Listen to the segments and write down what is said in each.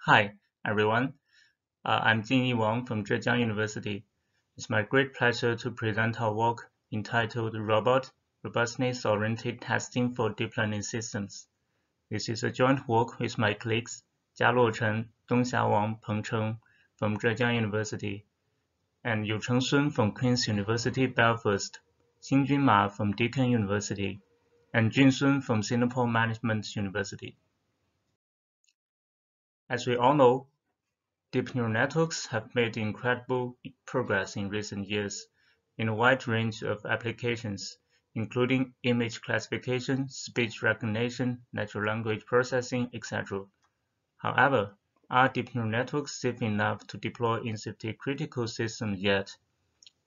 Hi, everyone. I'm Jingyi Wang from Zhejiang University. It's my great pleasure to present our work entitled RobOT, Robustness-Oriented Testing for Deep Learning Systems. This is a joint work with my colleagues Jialuo Chen, Dongxia Wang, Peng Cheng from Zhejiang University, and Youcheng Sun from Queen's University, Belfast, Xingjun Ma from Deakin University, and Jun Sun from Singapore Management University. As we all know, deep neural networks have made incredible progress in recent years in a wide range of applications, including image classification, speech recognition, natural language processing, etc. However, are deep neural networks safe enough to deploy in safety-critical systems yet?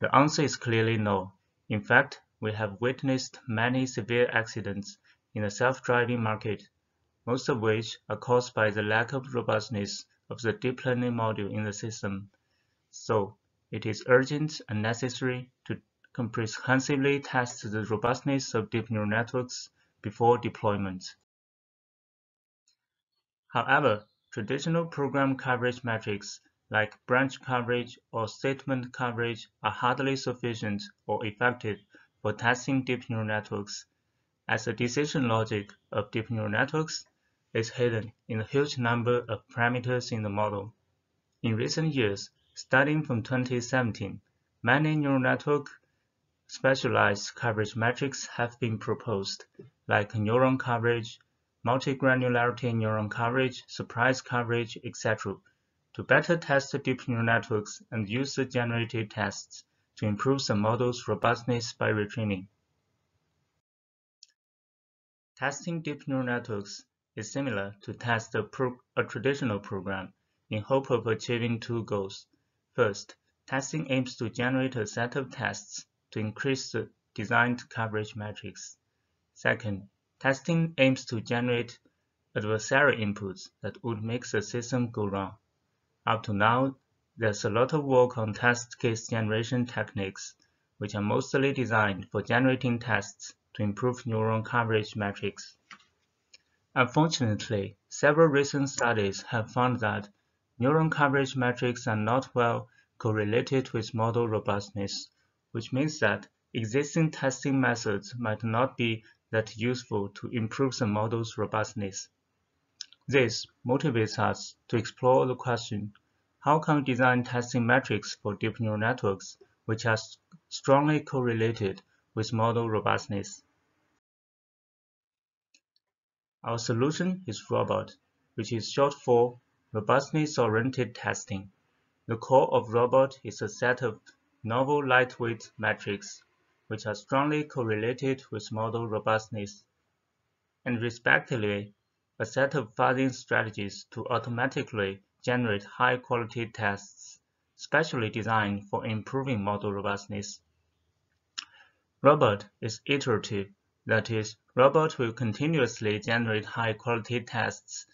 The answer is clearly no. In fact, we have witnessed many severe accidents in the self-driving market, most of which are caused by the lack of robustness of the deep learning module in the system. So, it is urgent and necessary to comprehensively test the robustness of deep neural networks before deployment. However, traditional program coverage metrics like branch coverage or statement coverage are hardly sufficient or effective for testing deep neural networks, as the decision logic of deep neural networks is hidden in a huge number of parameters in the model. In recent years, starting from 2017, many neural network specialized coverage metrics have been proposed, like neuron coverage, multi-granularity neuron coverage, surprise coverage, etc., to better test deep neural networks and user-generated tests to improve the model's robustness by retraining. Testing deep neural networks is similar to test a traditional program in hope of achieving two goals. First, testing aims to generate a set of tests to increase the designed coverage metrics. Second, testing aims to generate adversarial inputs that would make the system go wrong. Up to now, there's a lot of work on test case generation techniques, which are mostly designed for generating tests to improve neuron coverage metrics. Unfortunately, several recent studies have found that neuron coverage metrics are not well correlated with model robustness, which means that existing testing methods might not be that useful to improve the model's robustness. This motivates us to explore the question, how can we design testing metrics for deep neural networks which are strongly correlated with model robustness? Our solution is RobOT, which is short for Robustness-Oriented Testing. The core of RobOT is a set of novel lightweight metrics, which are strongly correlated with model robustness, and respectively, a set of fuzzing strategies to automatically generate high-quality tests, specially designed for improving model robustness. RobOT is iterative, that is, RobOT will continuously generate high-quality tests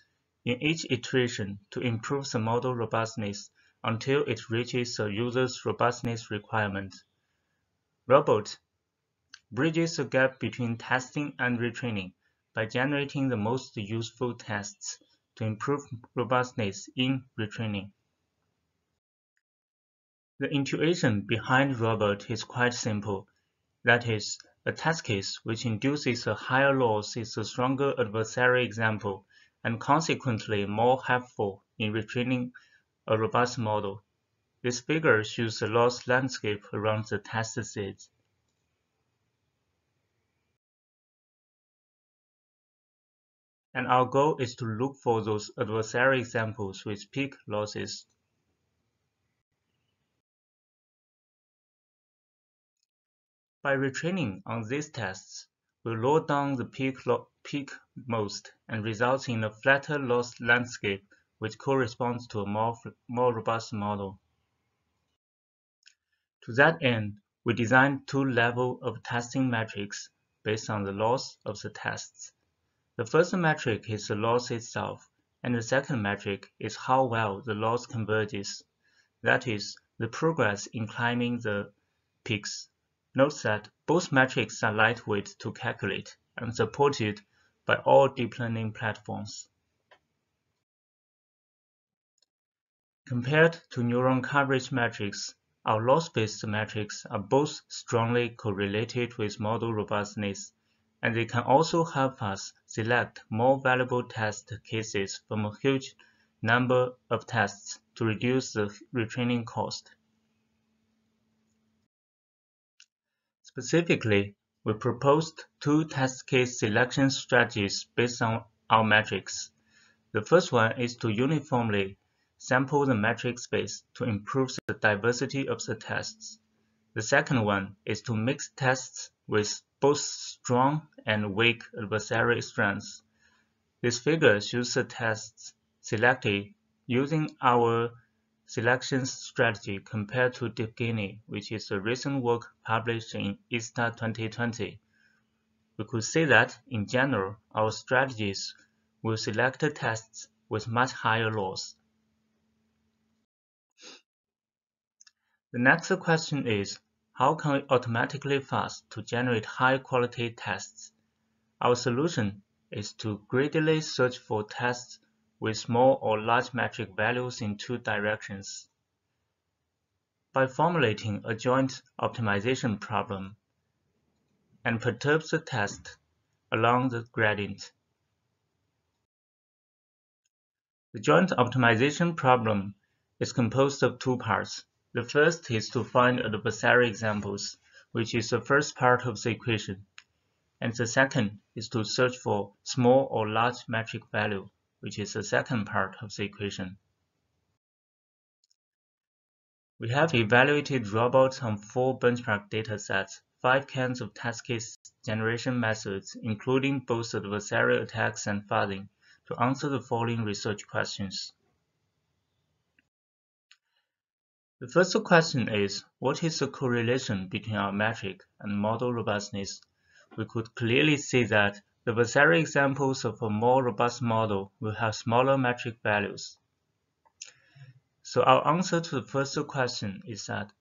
in each iteration to improve the model robustness until it reaches the user's robustness requirement. RobOT bridges the gap between testing and retraining by generating the most useful tests to improve robustness in retraining. The intuition behind RobOT is quite simple. That is, a test case which induces a higher loss is a stronger adversarial example and consequently more helpful in retraining a robust model. This figure shows the loss landscape around the test set. And our goal is to look for those adversarial examples with peak losses. By retraining on these tests, we lower down the peak most and results in a flatter loss landscape which corresponds to a more robust model. To that end, we designed two levels of testing metrics based on the loss of the tests. The first metric is the loss itself, and the second metric is how well the loss converges. That is, the progress in climbing the peaks. Note that both metrics are lightweight to calculate and supported by all deep learning platforms. Compared to neuron coverage metrics, our loss-based metrics are both strongly correlated with model robustness, and they can also help us select more valuable test cases from a huge number of tests to reduce the retraining cost. Specifically, we proposed two test case selection strategies based on our metrics. The first one is to uniformly sample the metric space to improve the diversity of the tests. The second one is to mix tests with both strong and weak adversarial strengths. This figure shows the tests selected using our selection strategy compared to DeepGini, which is a recent work published in ISTA 2020. We could say that, in general, our strategies will select tests with much higher loss. The next question is, how can we automatically fuzz to generate high-quality tests? Our solution is to greedily search for tests with small or large metric values in two directions. By formulating a joint optimization problem and perturb the test along the gradient. The joint optimization problem is composed of two parts. The first is to find adversarial examples, which is the first part of the equation, and the second is to search for small or large metric value, which is the second part of the equation. We have evaluated RobOT on 4 benchmark datasets, 5 kinds of test case generation methods, including both adversarial attacks and fuzzing, to answer the following research questions. The first question is, what is the correlation between our metric and model robustness? We could clearly see that the adversarial examples of a more robust model will have smaller metric values. So our answer to the first question is that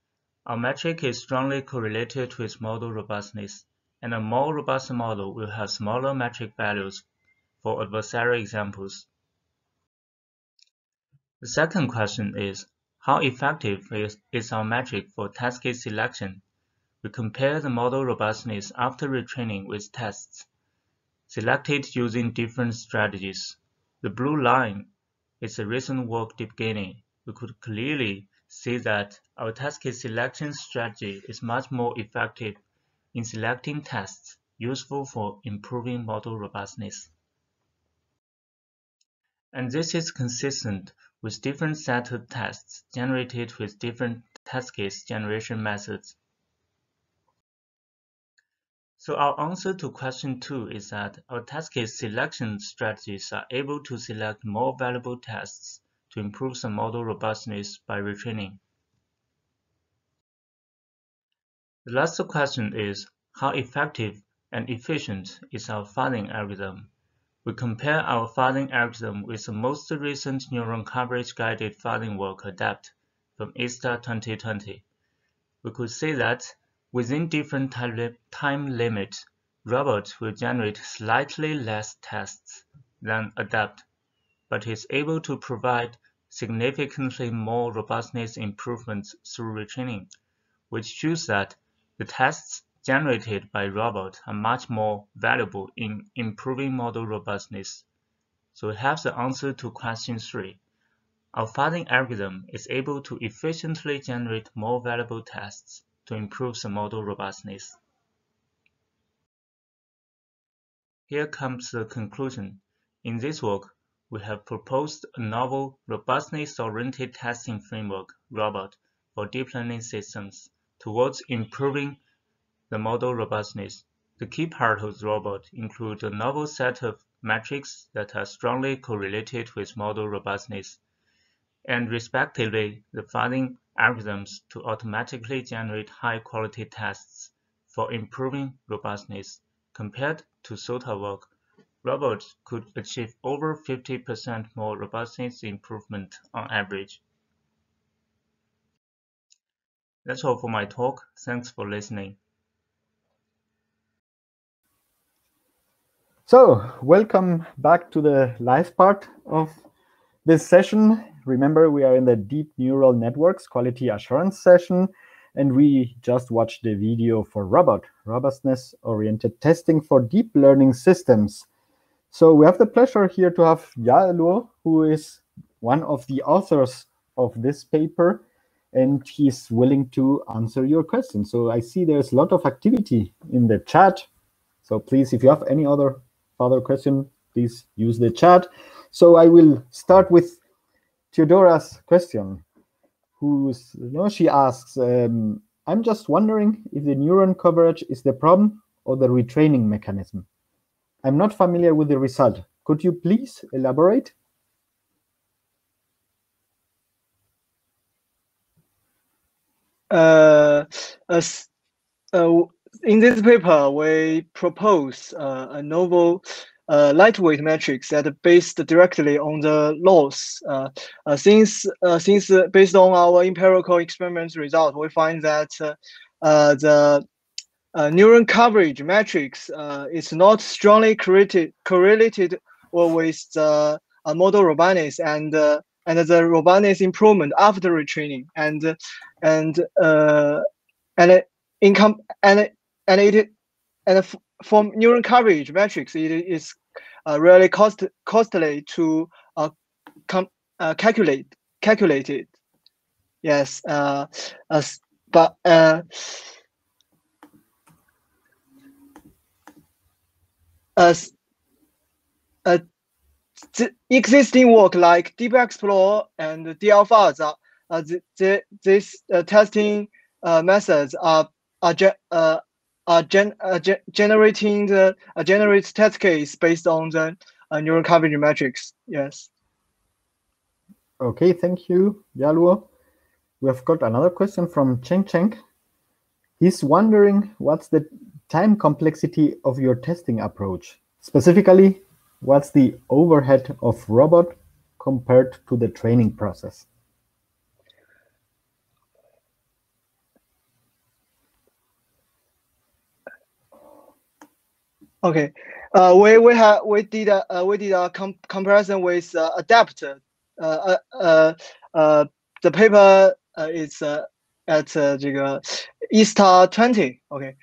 our metric is strongly correlated with model robustness, and a more robust model will have smaller metric values for adversarial examples. The second question is, how effective is our metric for test case selection? We compare the model robustness after retraining with tests selected using different strategies. The blue line is the recent work DeepGini. We could clearly see that our test case selection strategy is much more effective in selecting tests useful for improving model robustness. And this is consistent with different set of tests generated with different test case generation methods. So our answer to question 2 is that our test case selection strategies are able to select more valuable tests to improve the model robustness by retraining. The last question is, how effective and efficient is our fuzzing algorithm? We compare our fuzzing algorithm with the most recent neuron coverage guided fuzzing work ADAPT from ISTA 2020. We could say that within different time limits, RobOT will generate slightly less tests than ADAPT, but is able to provide significantly more robustness improvements through retraining, which shows that the tests generated by RobOT are much more valuable in improving model robustness. So we have the answer to question 3. Our fuzzing algorithm is able to efficiently generate more valuable tests to improve the model robustness. Here comes the conclusion. In this work, we have proposed a novel robustness-oriented testing framework, RobOT, for deep learning systems towards improving the model robustness. The key part of RobOT includes a novel set of metrics that are strongly correlated with model robustness, and respectively the fuzzing algorithms to automatically generate high-quality tests for improving robustness. Compared to SOTA work, RobOT could achieve over 50% more robustness improvement on average. That's all for my talk. Thanks for listening. So, welcome back to the live part of this session Remember, we are in the Deep Neural Networks Quality Assurance session, and we just watched the video for RobOT, Robustness-Oriented Testing for Deep Learning Systems. So we have the pleasure here to have Yaluo, who is one of the authors of this paper, and he's willing to answer your questions. So I see there's a lot of activity in the chat. So please, if you have any other further question, please use the chat. So I will start with Theodora's question, she asks, I'm just wondering if the neuron coverage is the problem or the retraining mechanism. I'm not familiar with the result. Could you please elaborate? In this paper, we propose a novel lightweight matrix that based directly on the loss. Since based on our empirical experiment result, we find that the neuron coverage matrix is not strongly correlated with the model robustness and the robustness improvement after retraining from neuron coverage metrics, it is really costly to calculate it. Yes, but the existing work like DeepExplore and DLFuzz these testing methods generates test case based on the neuron coverage metrics. Yes. Okay, thank you, Yaluo. We have got another question from Cheng Cheng. He's wondering what's the time complexity of your testing approach. Specifically, what's the overhead of RobOT compared to the training process? Okay, we did a comparison with adapt. The paper is at ESTA 20. Okay,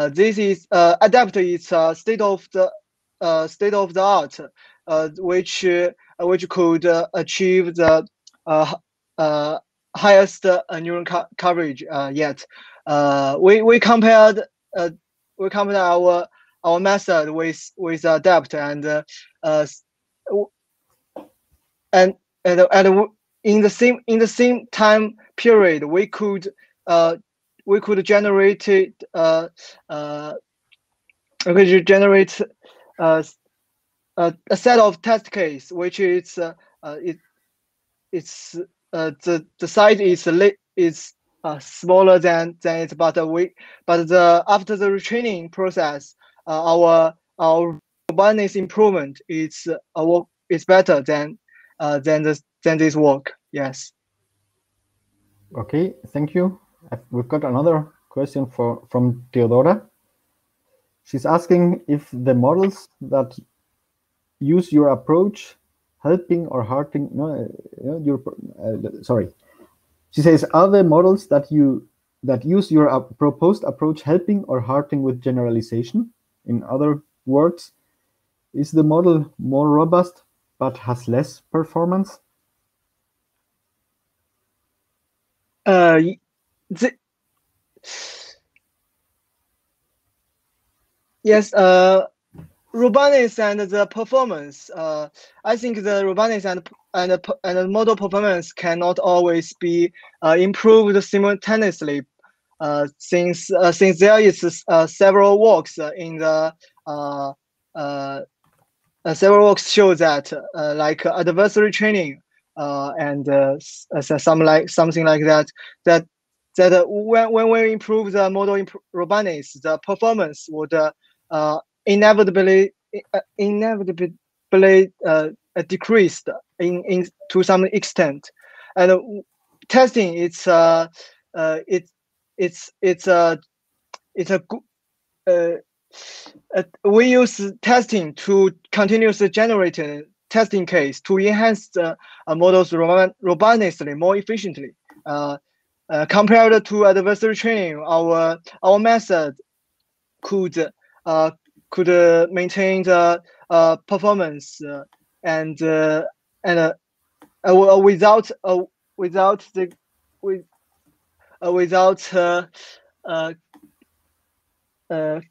this is adapt is state of the art, which could achieve the highest neuron coverage yet. We compared our method with adapt and in the same time period we could generate a set of test case which is the size is smaller than it, but after the retraining process, our robustness improvement is better than this work. Yes. Okay, thank you. We've got another question from Theodora. She's asking if the models that use your approach helping or hurting. Sorry. She says, are the models that use your proposed approach helping or hurting with generalization? In other words, is the model more robust but has less performance? Yes, robustness and the performance. I think the robustness and model performance cannot always be improved simultaneously. Since there is several works in the several works show that like adversarial training and something like that when we improve the model robustness, the performance would inevitably decreased in to some extent, and testing it's a good. We use testing to continuously generate testing case to enhance the model's robustness more efficiently. Compared to adversarial training, our method could maintain the performance and without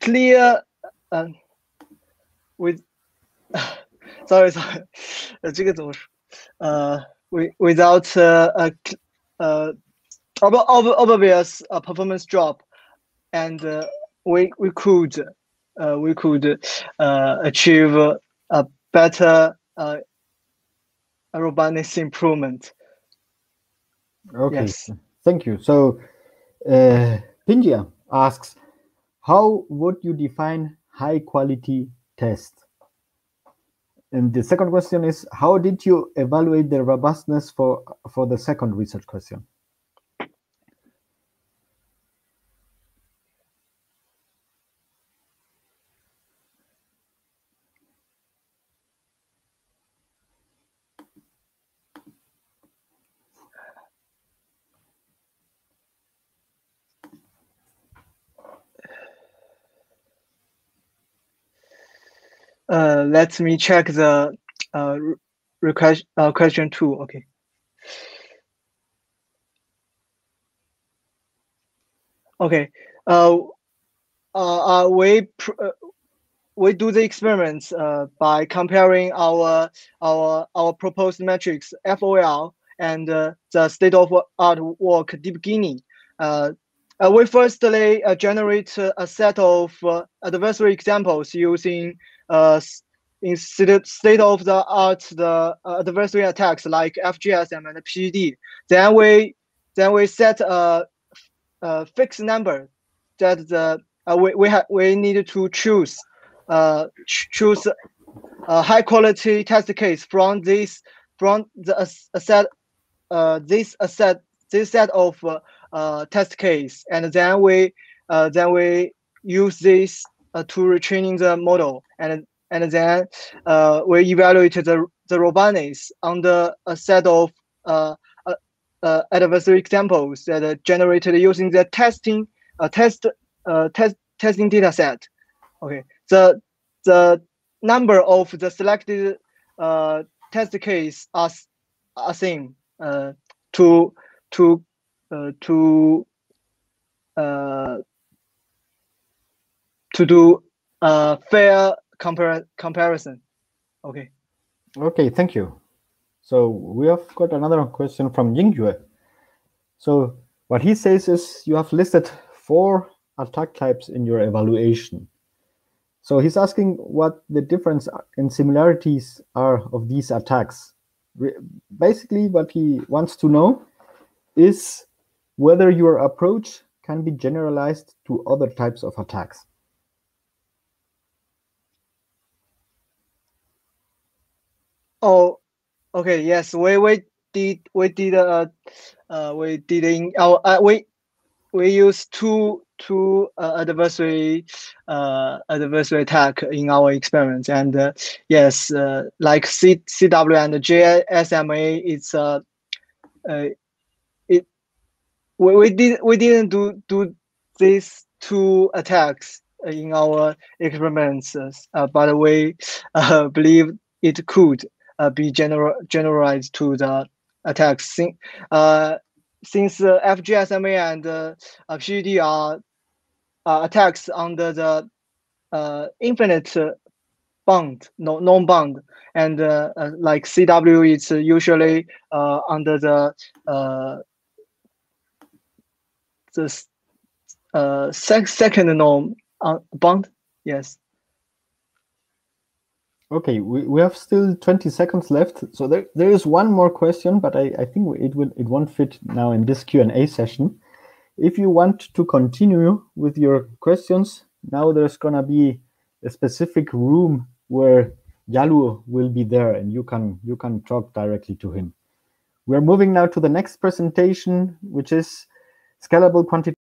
clear with sorry 这个怎么说without obvious performance drop, and we could achieve a better robustness improvement. Okay, yes. Thank you. So Pindia asks, how would you define high quality test? And the second question is, how did you evaluate the robustness for the second research question? Let me check the question 2. Okay. Okay. We do the experiments by comparing our proposed metrics FOL and the state-of-art work DeepGini. We firstly generate a set of adversary examples using in state-of-the-art the adversary attacks like FGSM and PGD. Then we set a fixed number that we need to choose a high quality test case from this set of test case, and then we use this to retraining the model, and then we evaluate the robustness under a set of adversary examples that are generated using the testing dataset. Okay, the number of the selected test case are same to do fair comparison. Okay. Okay, thank you. So we have got another question from Yingyue. So what he says is you have listed 4 attack types in your evaluation. So he's asking what the difference and similarities are of these attacks. Basically, what he wants to know is whether your approach can be generalized to other types of attacks. Oh, okay. Yes, we use two adversary attack in our experiments, and yes, like CW and JSMA, it's we didn't do these 2 attacks in our experiments, but we believe it could be generalized to the attacks. Since FGSMA and PGD are attacks under the infinite bound, non-bound, and like CW, it's usually under the second norm bound. Yes. Okay, we have still 20 seconds left. So there is one more question, but I think it won't fit now in this Q&A session. If you want to continue with your questions, now there's gonna be a specific room where Yalu will be there, and you can talk directly to him. We're moving now to the next presentation, which is scalable quantitative